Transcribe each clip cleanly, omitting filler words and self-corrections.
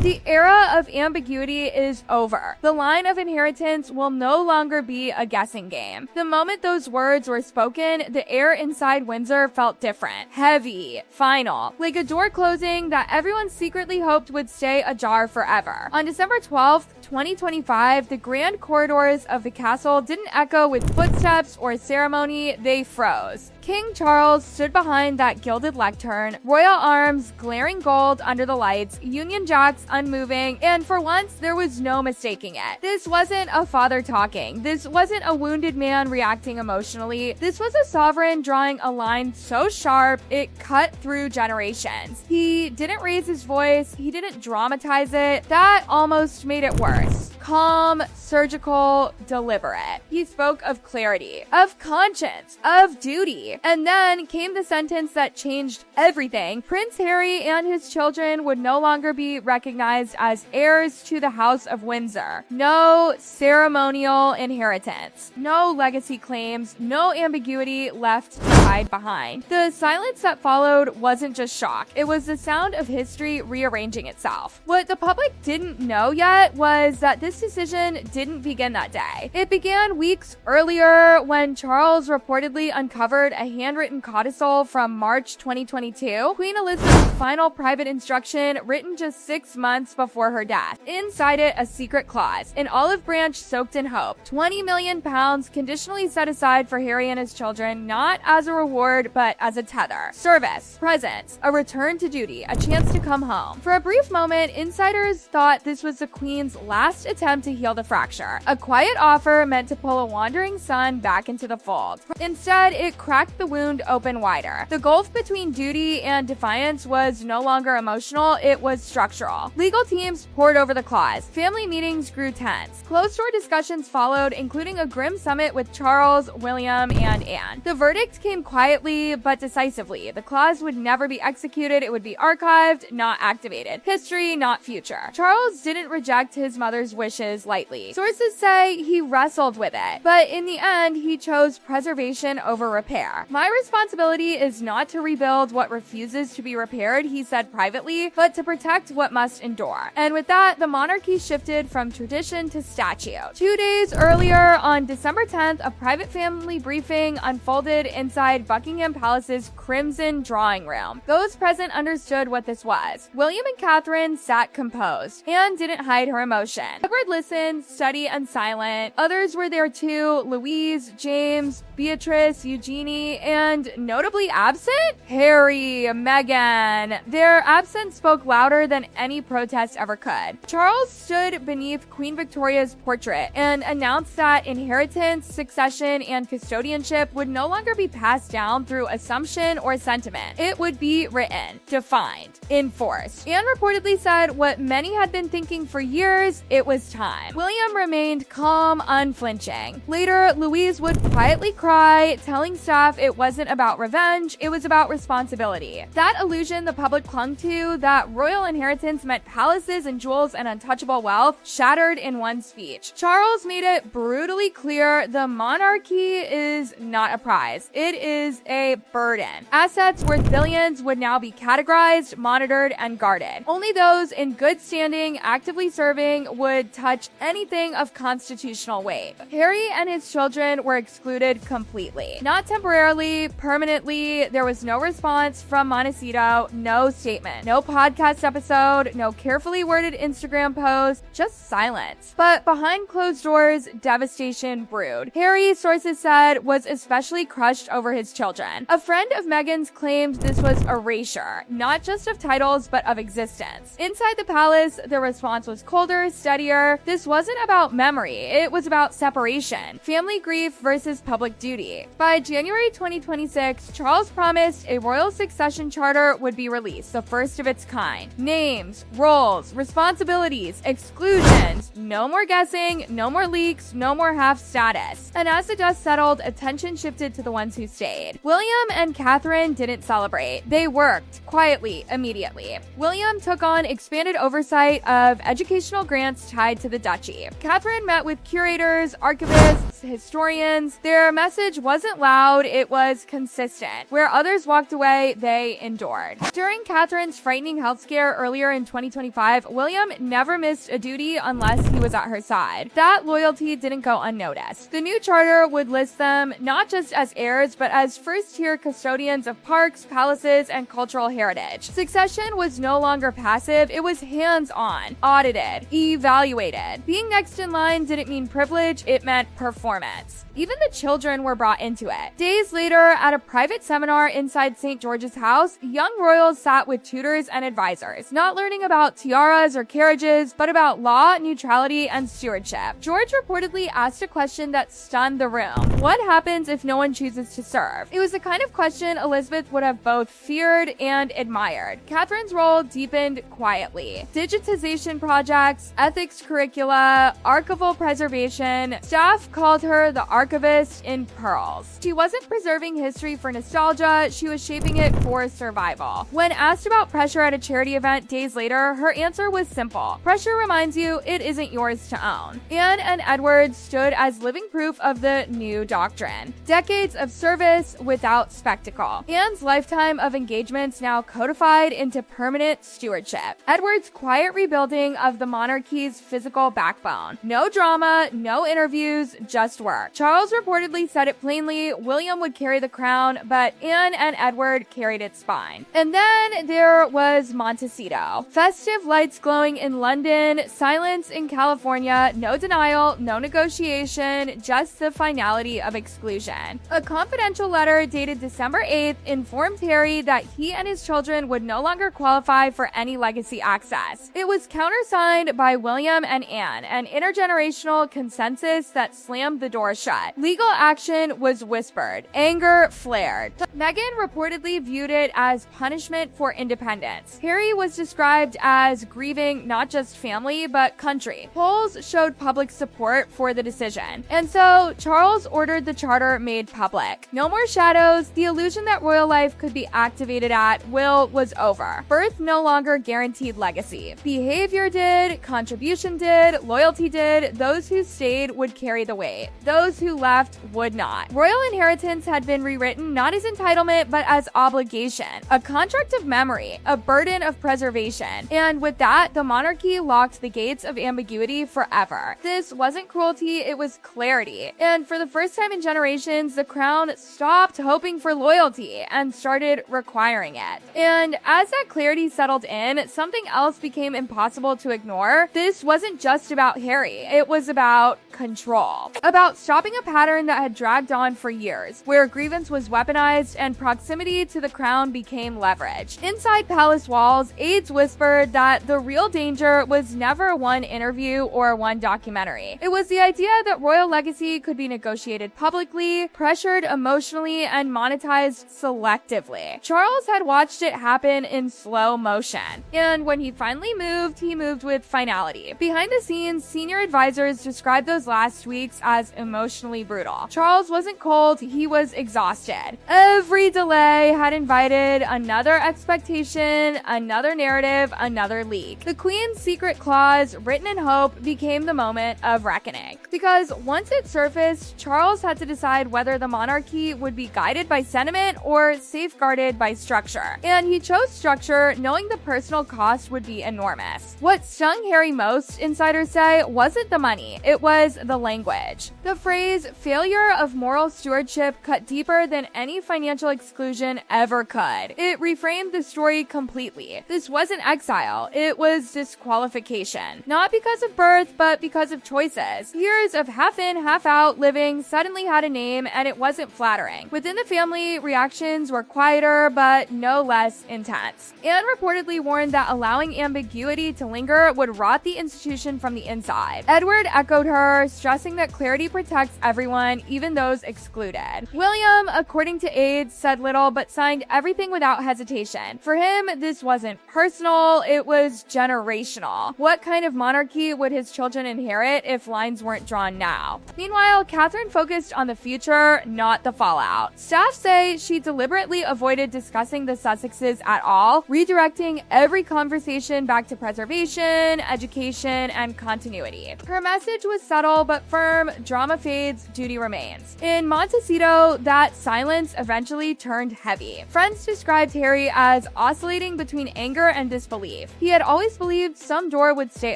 The era of ambiguity is over. The line of inheritance will no longer be a guessing game. The moment those words were spoken, the air inside Windsor felt different. Heavy. Final. Like a door closing that everyone secretly hoped would stay ajar forever. On December 12th, 2025, the grand corridors of the castle didn't echo with footsteps or ceremony, they froze. King Charles stood behind that gilded lectern, royal arms glaring gold under the lights, Union Jacks unmoving, and for once, there was no mistaking it. This wasn't a father talking. This wasn't a wounded man reacting emotionally. This was a sovereign drawing a line so sharp it cut through generations. He didn't raise his voice. He didn't dramatize it. That almost made it worse. Calm, surgical, deliberate. He spoke of clarity, of conscience, of duty. And then came the sentence that changed everything. Prince Harry and his children would no longer be recognized as heirs to the House of Windsor. No ceremonial inheritance. No legacy claims. No ambiguity left to hide behind. The silence that followed wasn't just shock. It was the sound of history rearranging itself. What the public didn't know yet was that this decision didn't begin that day. It began weeks earlier when Charles reportedly uncovered a handwritten codicil from March 2022, Queen Elizabeth's final private instruction written just 6 months before her death. Inside it, a secret clause, an olive branch soaked in hope, £20 million conditionally set aside for Harry and his children, not as a reward, but as a tether. Service, presence, a return to duty, a chance to come home. For a brief moment, insiders thought this was the Queen's last attempt to heal the fracture, a quiet offer meant to pull a wandering son back into the fold. Instead, it cracked the wound open wider. The gulf between duty and defiance was no longer emotional, it was structural. Legal teams pored over the clause. Family meetings grew tense. Closed-door discussions followed, including a grim summit with Charles, William, and Anne. The verdict came quietly but decisively. The clause would never be executed, it would be archived, not activated. History, not future. Charles didn't reject his mother's wishes lightly. Sources say he wrestled with it, but in the end, he chose preservation over repair. My responsibility is not to rebuild what refuses to be repaired, he said privately, but to protect what must endure. And with that, the monarchy shifted from tradition to statute. 2 days earlier, on December 10th, a private family briefing unfolded inside Buckingham Palace's crimson drawing room. Those present understood what this was. William and Catherine sat composed. Anne didn't hide her emotion. Edward listened, steady and silent. Others were there too: Louise, James, Beatrice, Eugenie, and notably absent, Harry, Meghan. Their absence spoke louder than any protest ever could. Charles stood beneath Queen Victoria's portrait and announced that inheritance, succession, and custodianship would no longer be passed down through assumption or sentiment. It would be written, defined, enforced. Anne reportedly said what many had been thinking for years: it was time. William remained calm, unflinching. Later, Louise would quietly cry, telling staff it wasn't about revenge, it was about responsibility. That illusion the public clung to, that royal inheritance meant palaces and jewels and untouchable wealth, shattered in one speech. Charles made it brutally clear the monarchy is not a prize. It is a burden. Assets worth billions would now be categorized, monitored, and guarded. Only those in good standing, actively serving, would touch anything of constitutional weight. Harry and his children were excluded completely. Not temporarily, permanently. There was no response from Montecito, no statement, no podcast episode, no carefully worded Instagram post, just silence. But behind closed doors, devastation brewed. Harry, sources said, was especially crushed over his children. A friend of Meghan's claimed this was erasure, not just of titles, but of existence. Inside the palace, the response was colder, steadier. This wasn't about memory, it was about separation. Family grief versus public duty. By January 2026, Charles promised a royal succession charter would be released, the first of its kind. Names, roles, responsibilities, exclusions. No more guessing, no more leaks, no more half status. And as the dust settled, attention shifted to the ones who stayed. William and Catherine didn't celebrate. They worked quietly, immediately. William took on expanded oversight of educational grants tied to the duchy. Catherine met with curators, archivists, historians. Their message wasn't loud, it was consistent. Where others walked away, they endured. During Catherine's frightening health scare earlier in 2025, William never missed a duty unless he was at her side. That loyalty didn't go unnoticed. The new charter would list them not just as heirs, but as first-tier custodians of parks, palaces, and cultural heritage. Succession was no longer passive, it was hands-on, audited, evaluated. Being next in line didn't mean privilege, it meant performance. Even the children were brought into it. Days later, at a private seminar inside St. George's house, young royals sat with tutors and advisors, not learning about tiaras or carriages, but about law, neutrality, and stewardship. George reportedly asked a question that stunned the room. What happens if no one chooses to serve? It was the kind of question Elizabeth would have both feared and admired. Catherine's role deepened quietly. Digitization projects, ethics curricula, archival preservation. Staff called her the archivist in pearls. She wasn't preserving history for nostalgia, she was shaping it for survival. When asked about pressure at a charity event days later, her answer was simple. Pressure reminds you it isn't yours to own. Anne and Edward stood as living proof of the new doctrine. Decades of service without spectacle. Anne's lifetime of engagements now codified into permanent stewardship. Edward's quiet rebuilding of the monarchy's physical backbone. No drama, no interviews, just work. Charles reportedly said it plainly, William would carry the crown, but Anne and Edward carried its spine. And then there was Montecito. Festive lights glowing in London, silence in California, no denial, no negotiation, just the finality of exclusion. A confidential letter dated December 8th informed Harry that he and his children would no longer qualify for any legacy access. It was countersigned by William and Anne, an intergenerational consensus that slammed the door shut. Legal action was whispered. Anger flared. Meghan reportedly viewed it as punishment for independence. Harry was described as grieving not just family, but country. Polls showed public support for the decision. And so, Charles ordered the charter made public. No more shadows. The illusion that royal life could be activated at will was over. Birth no longer guaranteed legacy. Behavior did, contribution did, loyalty did. Those who stayed would carry the weight. Those who left would not. Royal inheritance had been rewritten not as entitlement, but as obligation, a contract of memory, a burden of preservation. And with that, the monarchy locked the gates of ambiguity forever. This wasn't cruelty, it was clarity. And for the first time in generations, the crown stopped hoping for loyalty and started requiring it. And as that clarity settled in, something else became impossible to ignore. This wasn't just about Harry, it was about control. About stopping a pattern that had dragged on for years, where grievance was weaponized and proximity to the crown became leverage. Inside palace walls, aides whispered that the real danger was never one interview or one documentary. It was the idea that royal legacy could be negotiated publicly, pressured emotionally, and monetized selectively. Charles had watched it happen in slow motion. And when he finally moved, he moved with finality. Behind the scenes, senior advisors described those last weeks as emotionally brutal. Charles wasn't cold, he was exhausted. Every delay had invited another expectation, another narrative, another leak. The Queen's secret clause, written in hope, became the moment of reckoning. Because once it surfaced, Charles had to decide whether the monarchy would be guided by sentiment or safeguarded by structure. And he chose structure, knowing the personal cost would be enormous. What stung Harry most, insiders say, wasn't the money, it was the language. The phrase, failure of moral stewardship, cut deeper than any financial exclusion ever could. It reframed the story completely. This wasn't exile, it was disqualification. Not because of birth, but because of choices. Years of half in, half out living suddenly had a name, and it wasn't flattering. Within the family, reactions were quieter, but no less intense. Anne reportedly warned that allowing ambiguity to linger would rot the institution from the inside. Edward echoed her, stressing that clarity protects everyone, even those excluded. William, according to aides, said little but signed everything without hesitation. For him, this wasn't personal, it was generational. What kind of monarchy would his children inherit if lines weren't drawn now? Meanwhile, Catherine focused on the future, not the fallout. Staff say she deliberately avoided discussing the Sussexes at all, redirecting every conversation back to preservation, education, tradition and continuity. Her message was subtle but firm: drama fades, duty remains. In Montecito, that silence eventually turned heavy. Friends described Harry as oscillating between anger and disbelief. He had always believed some door would stay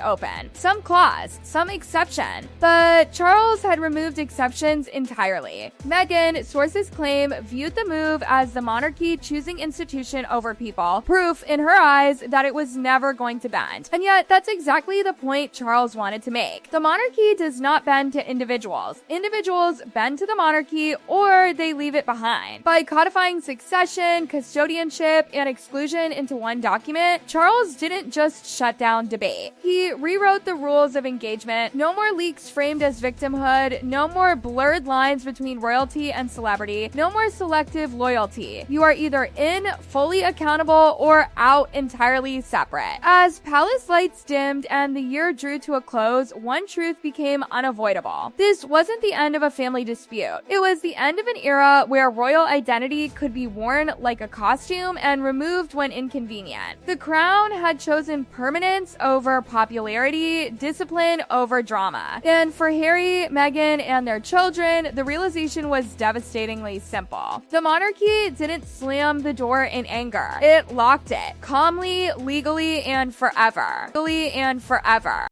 open, some clause, some exception. But Charles had removed exceptions entirely. Meghan, sources claim, viewed the move as the monarchy choosing institution over people, proof in her eyes that it was never going to bend. And yet, that's exactly the point Charles wanted to make. The monarchy does not bend to individuals. Individuals bend to the monarchy, or they leave it behind. By codifying succession, custodianship, and exclusion into one document, Charles didn't just shut down debate. He rewrote the rules of engagement. No more leaks framed as victimhood, no more blurred lines between royalty and celebrity, no more selective loyalty. You are either in, fully accountable, or out, entirely separate. As palace lights dimmed and the year drew to a close, one truth became unavoidable. This wasn't the end of a family dispute. It was the end of an era where royal identity could be worn like a costume and removed when inconvenient. The crown had chosen permanence over popularity, discipline over drama. And for Harry, Meghan, and their children, the realization was devastatingly simple. The monarchy didn't slam the door in anger. It locked it, calmly, legally, and forever. Legally and forever.